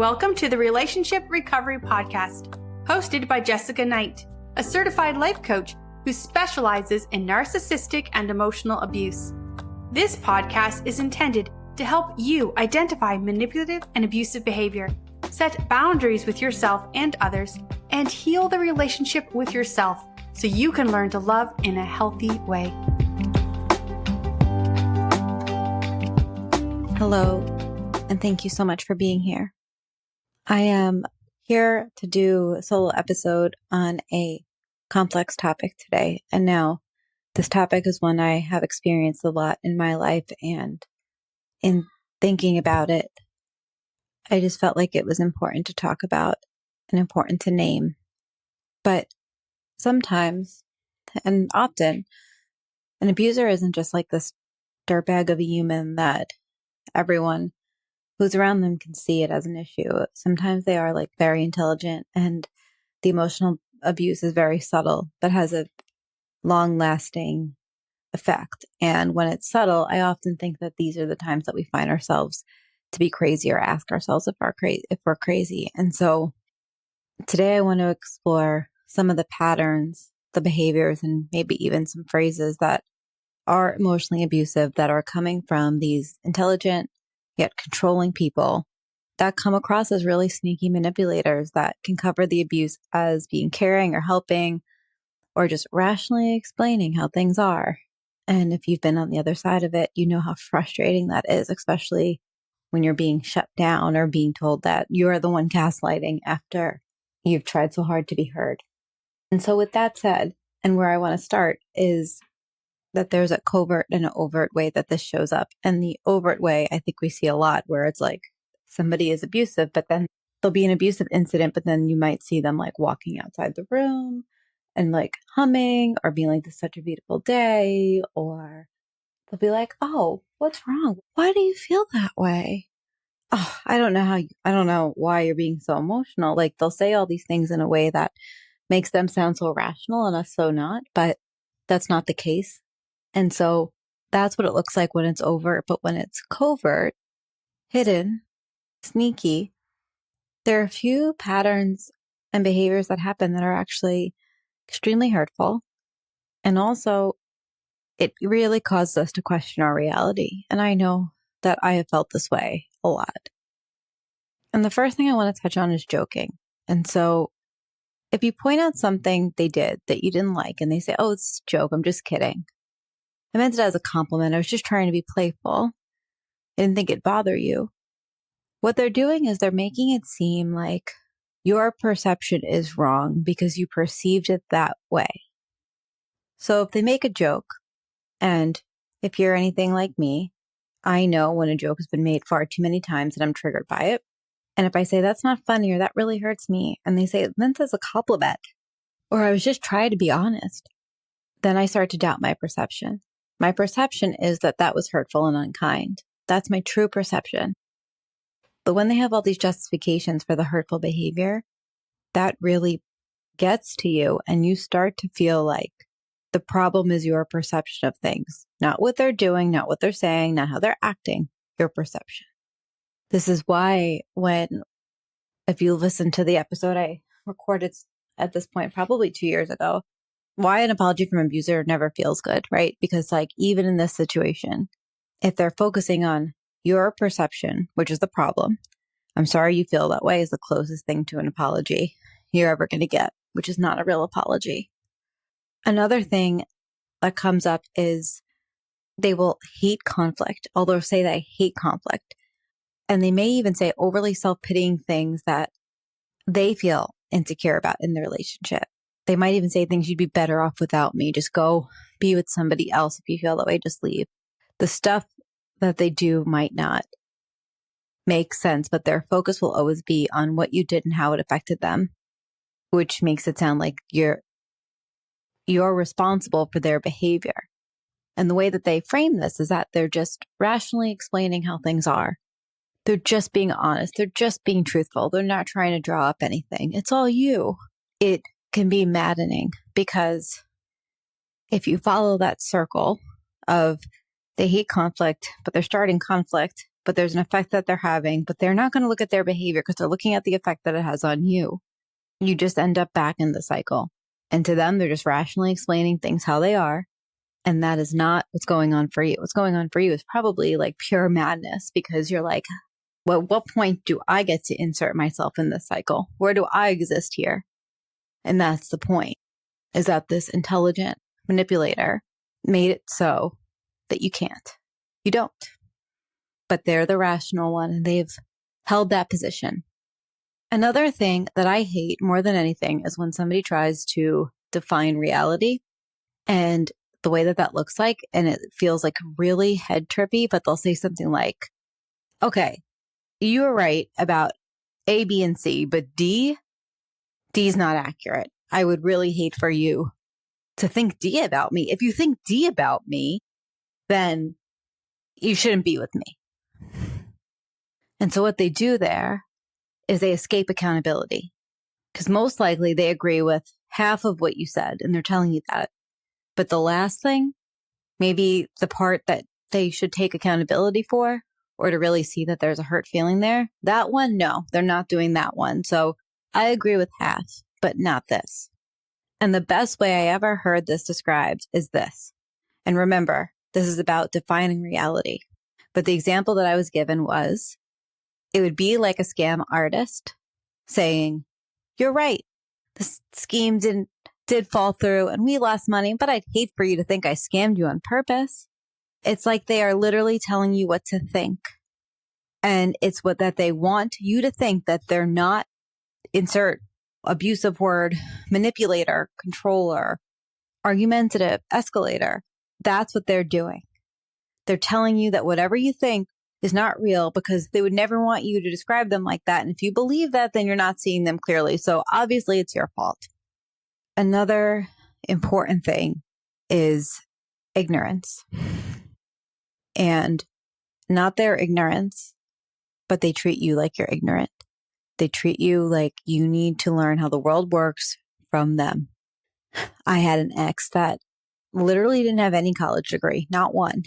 Welcome to the Relationship Recovery Podcast, hosted by Jessica Knight, a certified life coach who specializes in narcissistic and emotional abuse. This podcast is intended to help you identify manipulative and abusive behavior, set boundaries with yourself and others, and heal the relationship with yourself so you can learn to love in a healthy way. Hello, and thank you so much for being here. I am here to do a solo episode on a complex topic today. And now this topic is one I have experienced a lot in my life, and in thinking about it, I just felt like it was important to talk about and important to name. But sometimes, and often, an abuser isn't just like this dirtbag of a human that everyone who's around them can see it as an issue. Sometimes they are like very intelligent, and the emotional abuse is very subtle, but has a long-lasting effect. And when it's subtle, I often think that these are the times that we find ourselves to be crazy, or ask ourselves if we're crazy. And so today I want to explore some of the patterns, the behaviors, and maybe even some phrases that are emotionally abusive that are coming from these intelligent yet controlling people that come across as really sneaky manipulators that can cover the abuse as being caring or helping, or just rationally explaining how things are. And if you've been on the other side of it, you know how frustrating that is, especially when you're being shut down or being told that you're the one gaslighting after you've tried so hard to be heard. And so with that said, and where I want to start is that there's a covert and an overt way that this shows up. And the overt way, I think we see a lot, where it's like somebody is abusive, but then there'll be an abusive incident, but then you might see them like walking outside the room and like humming, or being like, "This is such a beautiful day," or they'll be like, "Oh, what's wrong? Why do you feel that way? Oh, I don't know why you're being so emotional." Like they'll say all these things in a way that makes them sound so rational and us so not, but that's not the case. And so that's what it looks like when it's overt. But when it's covert, hidden, sneaky, there are a few patterns and behaviors that happen that are actually extremely hurtful. And also, it really causes us to question our reality. And I know that I have felt this way a lot. And the first thing I want to touch on is joking. And so if you point out something they did that you didn't like, and they say, "Oh, it's a joke, I'm just kidding. I meant it as a compliment. I was just trying to be playful. I didn't think it'd bother you." What they're doing is they're making it seem like your perception is wrong because you perceived it that way. So if they make a joke, and if you're anything like me, I know when a joke has been made far too many times and I'm triggered by it. And if I say, "That's not funny," or "That really hurts me," and they say it meant as a compliment, or "I was just trying to be honest," then I start to doubt my perception. My perception is that that was hurtful and unkind. That's my true perception. But when they have all these justifications for the hurtful behavior, that really gets to you, and you start to feel like the problem is your perception of things, not what they're doing, not what they're saying, not how they're acting, your perception. This is why if you listen to the episode I recorded at this point, probably 2 years ago, why an apology from an abuser never feels good, right? Because like even in this situation, if they're focusing on your perception, which is the problem, "I'm sorry you feel that way" is the closest thing to an apology you're ever going to get, which is not a real apology. Another thing that comes up is they will hate conflict, although say they hate conflict. And they may even say overly self-pitying things that they feel insecure about in the relationship. They might even say things, "You'd be better off without me. Just go be with somebody else. If you feel that way, just leave." The stuff that they do might not make sense, but their focus will always be on what you did and how it affected them, which makes it sound like you're responsible for their behavior. And the way that they frame this is that they're just rationally explaining how things are. They're just being honest. They're just being truthful. They're not trying to draw up anything. It's all you. It can be maddening because if you follow that circle of they hate conflict, but they're starting conflict, but there's an effect that they're having, but they're not going to look at their behavior because they're looking at the effect that it has on you. You just end up back in the cycle. And to them, they're just rationally explaining things how they are. And that is not what's going on for you. What's going on for you is probably like pure madness because you're like, well, what point do I get to insert myself in this cycle? Where do I exist here? And that's the point, is that this intelligent manipulator made it so that you can't. You don't. But they're the rational one and they've held that position. Another thing that I hate more than anything is when somebody tries to define reality and the way that that looks like, and it feels like really head trippy, but they'll say something like, okay, you were right about A, B, and C, but D's not accurate. I would really hate for you to think D about me. If you think D about me, then you shouldn't be with me. And so what they do there is they escape accountability because most likely they agree with half of what you said and they're telling you that. But the last thing, maybe the part that they should take accountability for or to really see that there's a hurt feeling there, that one, no, they're not doing that one. So I agree with half, but not this. And the best way I ever heard this described is this. And remember, this is about defining reality. But the example that I was given was, it would be like a scam artist saying, you're right. The scheme did fall through and we lost money, but I'd hate for you to think I scammed you on purpose. It's like they are literally telling you what to think. And it's what that they want you to think that they're not, insert abusive word, manipulator, controller, argumentative, escalator. That's what they're doing. They're telling you that whatever you think is not real because they would never want you to describe them like that. And if you believe that, then you're not seeing them clearly. So obviously it's your fault. Another important thing is ignorance. And not their ignorance, but they treat you like you're ignorant. They treat you like you need to learn how the world works from them. I had an ex that literally didn't have any college degree, not one,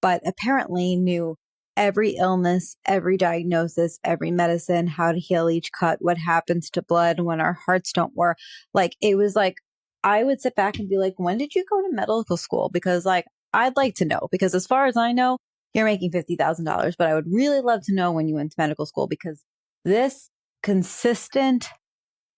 but apparently knew every illness, every diagnosis, every medicine, how to heal each cut, what happens to blood when our hearts don't work. Like, it was like, I would sit back and be like, when did you go to medical school? Because like, I'd like to know, because as far as I know, you're making $50,000, but I would really love to know when you went to medical school, because this consistent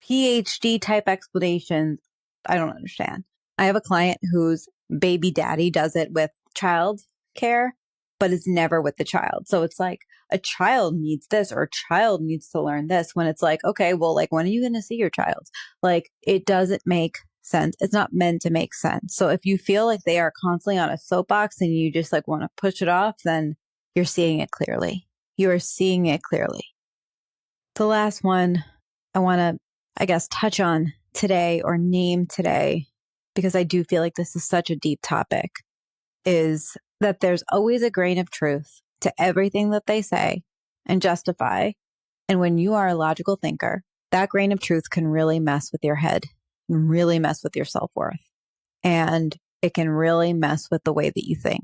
PhD type explanation, I don't understand. I have a client whose baby daddy does it with child care, but it's never with the child. So it's like a child needs this or a child needs to learn this, when it's like, okay, well, like, when are you going to see your child? Like, it doesn't make sense. It's not meant to make sense. So if you feel like they are constantly on a soapbox and you just like want to push it off, then you're seeing it clearly. You are seeing it clearly. The last one I want to, I guess, touch on today or name today, because I do feel like this is such a deep topic, is that there's always a grain of truth to everything that they say and justify. And when you are a logical thinker, that grain of truth can really mess with your head and really mess with your self-worth. And it can really mess with the way that you think.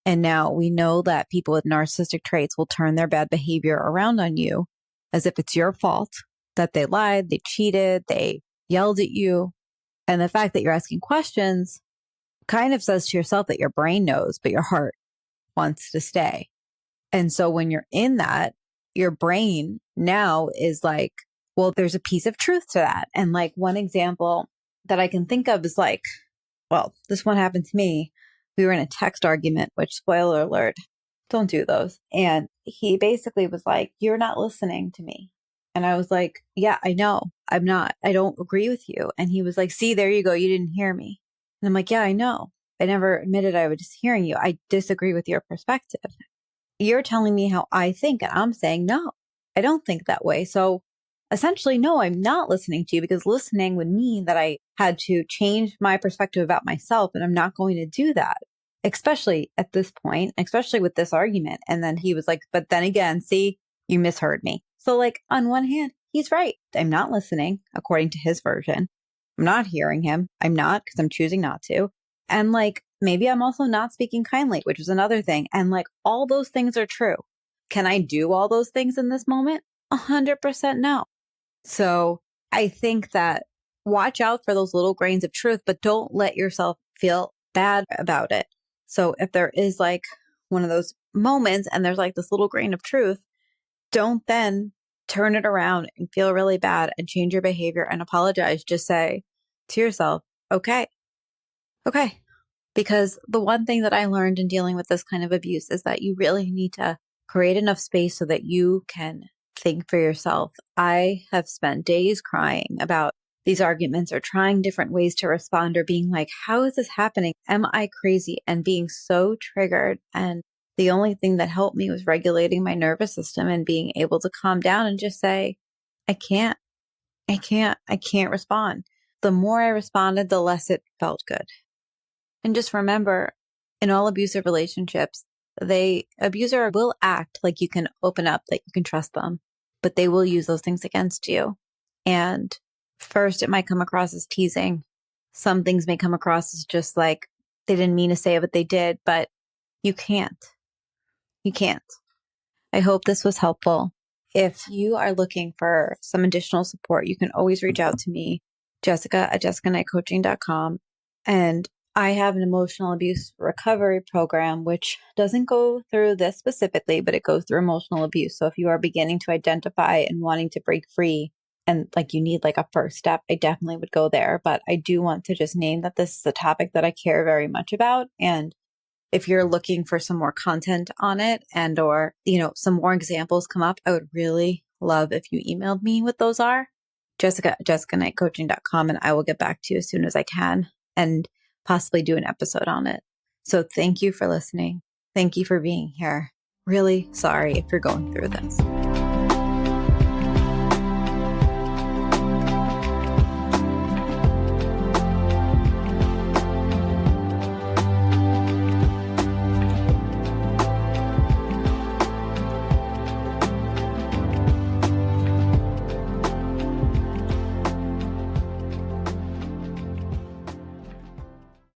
And now we know that people with narcissistic traits will turn their bad behavior around on you as if it's your fault, that they lied, they cheated, they yelled at you. And the fact that you're asking questions kind of says to yourself that your brain knows, but your heart wants to stay. And so when you're in that, your brain now is like, well, there's a piece of truth to that. And like one example that I can think of is like, well, this one happened to me. We were in a text argument, which, spoiler alert, don't do those. And he basically was like, you're not listening to me. And I was like, yeah, I know. I'm not. I don't agree with you. And he was like, see, there you go. You didn't hear me. And I'm like, yeah, I know. I never admitted I was just hearing you. I disagree with your perspective. You're telling me how I think, and I'm saying, no, I don't think that way. So essentially, no, I'm not listening to you, because listening would mean that I had to change my perspective about myself. And I'm not going to do that, especially at this point, especially with this argument. And then he was like, but then again, see, you misheard me. So like, on one hand, he's right. I'm not listening according to his version. I'm not hearing him. I'm not, because I'm choosing not to. And like, maybe I'm also not speaking kindly, which is another thing. And like, all those things are true. Can I do all those things in this moment? 100% no. So I think that watch out for those little grains of truth, but don't let yourself feel bad about it. So if there is like one of those moments and there's like this little grain of truth, don't then turn it around and feel really bad and change your behavior and apologize. Just say to yourself, okay. Because the one thing that I learned in dealing with this kind of abuse is that you really need to create enough space so that you can think for yourself. I have spent days crying about these arguments or trying different ways to respond or being like, how is this happening? Am I crazy? And being so triggered. And the only thing that helped me was regulating my nervous system and being able to calm down and just say, I can't respond. The more I responded, the less it felt good. And just remember, in all abusive relationships, the abuser will act like you can open up, that you can trust them, but they will use those things against you. And first, it might come across as teasing. Some things may come across as just like they didn't mean to say it, but they did. But you can't. I hope this was helpful. If you are looking for some additional support, you can always reach out to me, Jessica@jessicaknightcoaching.com. And I have an emotional abuse recovery program, which doesn't go through this specifically, but it goes through emotional abuse. So if you are beginning to identify and wanting to break free and like you need like a first step, I definitely would go there. But I do want to just name that this is a topic that I care very much about. And if you're looking for some more content on it and or, some more examples come up, I would really love if you emailed me what those are, Jessica@jessicaknightcoaching.com, and I will get back to you as soon as I can and possibly do an episode on it. So thank you for listening. Thank you for being here. Really sorry if you're going through this.